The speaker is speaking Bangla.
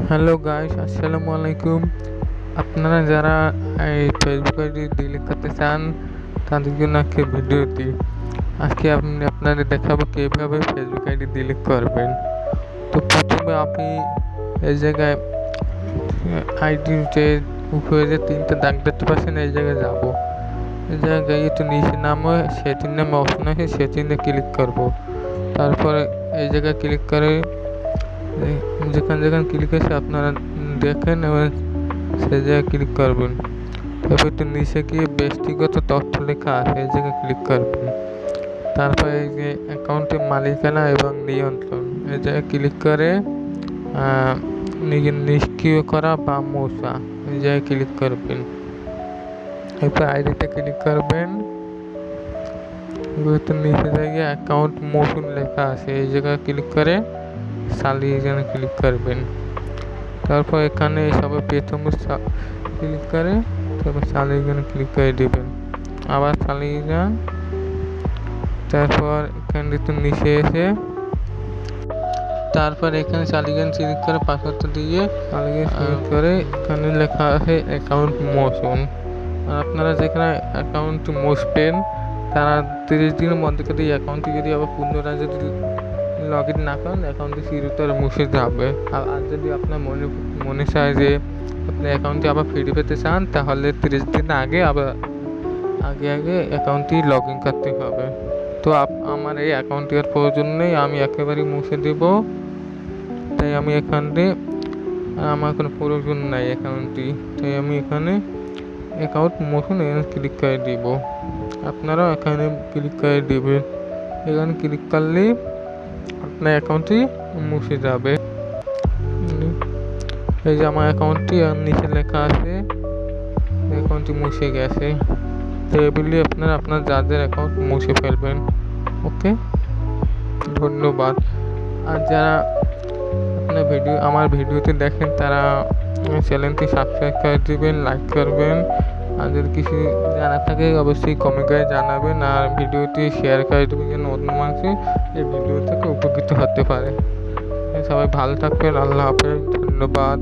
হ্যালো গাইস, আসসালামু আলাইকুম। আপনারা যারা এই ফেসবুক আইডি ডিলিট করতে চান তাদের জন্য আজকে ভিডিওটি। আজকে আমি আপনাদের দেখাবো কীভাবে ফেসবুক আইডি ডিলিট করবেন। তো প্রথমে আপনি এই জায়গায় আইডির যে উপরে যে তিনটে দাগ দেখতে পাচ্ছেন এই জায়গায় যাব। এই জায়গায় একটু নিচে নামে সেটিং নামে অপশন আছে, সেটিংয়ে ক্লিক করব। তারপরে এই জায়গায় ক্লিক করে যেখানে যেখানে ক্লিক আছে আপনারা দেখেন এবং সেই জায়গায় ক্লিক করবেন। তারপর একটু নিচে গিয়ে ব্যক্তিগত তথ্য লেখা আছে এই জায়গায় ক্লিক করবেন। তারপর এই যে অ্যাকাউন্টের মালিকানা এবং নিয়ন্ত্রণ এই জায়গায় ক্লিক করে নিষ্ক্রিয় করা বা মোছা এই জায়গায় ক্লিক করবেন। এরপর আইডিতে ক্লিক করবেন। একটু নিচে জায়গায় অ্যাকাউন্ট মোশন লেখা আছে এই জায়গায় ক্লিক করে চালিয়ে যান ক্লিক করবেন। তারপর এখানে সবাই প্রথমে ক্লিক করে তারপর চালিয়ে যান ক্লিক করে দেবেন, আবার চালিয়ে যান। তারপর এখানে একটু নিচে এসে তারপর এখানে চালিয়ে যান ক্লিক করে পাসওয়ার্ডটা দিয়ে চালিয়ে ক্লিক করে এখানে লেখা আছে অ্যাকাউন্ট মোশন। আর আপনারা যেখানে অ্যাকাউন্ট মুছবেন তারা 30 দিনের মধ্যে যদি অ্যাকাউন্টটি যদি আবার পুনরায় যদি লগ ইন না করেন অ্যাকাউন্টটি চিরতরে মুছে যাবে। আর যদি আপনার মনে চায় যে আপনি অ্যাকাউন্টটি আবার ফিরে পেতে চান তাহলে 30 দিন আগে আবার আগে অ্যাকাউন্টটি লগ ইন করতে হবে। তো আমার এই অ্যাকাউন্টটি আর প্রয়োজন নেই, আমি একেবারেই মুছে দেব। তাই আমি এখানে আমার কোনো প্রয়োজন নাই অ্যাকাউন্টটি, তাই আমি এখানে অ্যাকাউন্ট মোশন ক্লিক করে দিব। আপনারাও এখানে ক্লিক করে দেবেন। এখানে ক্লিক করলে আপনার অ্যাকাউন্টটি মুছে যাবে। এই যে আমার অ্যাকাউন্টটি নিচে লেখা আছে অ্যাকাউন্টটি মুছে গেছে। তো এগুলি আপনার যাদের অ্যাকাউন্ট মুছে ফেলবেন। ওকে, ধন্যবাদ। আর যারা আমার ভিডিওতে দেখেন তারা চ্যানেলটি সাবস্ক্রাইব করে দেবেন, লাইক করবেন। আর যদি কিছু জানা থাকে অবশ্যই কমেন্ট করে জানাবেন। আর ভিডিওটি শেয়ার করে দেবেন যেন অন্য মানুষ এই ভিডিও থেকে উপকৃত হতে পারে। সবাই ভালো থাকবেন। আল্লাহ হাফেজ, ধন্যবাদ।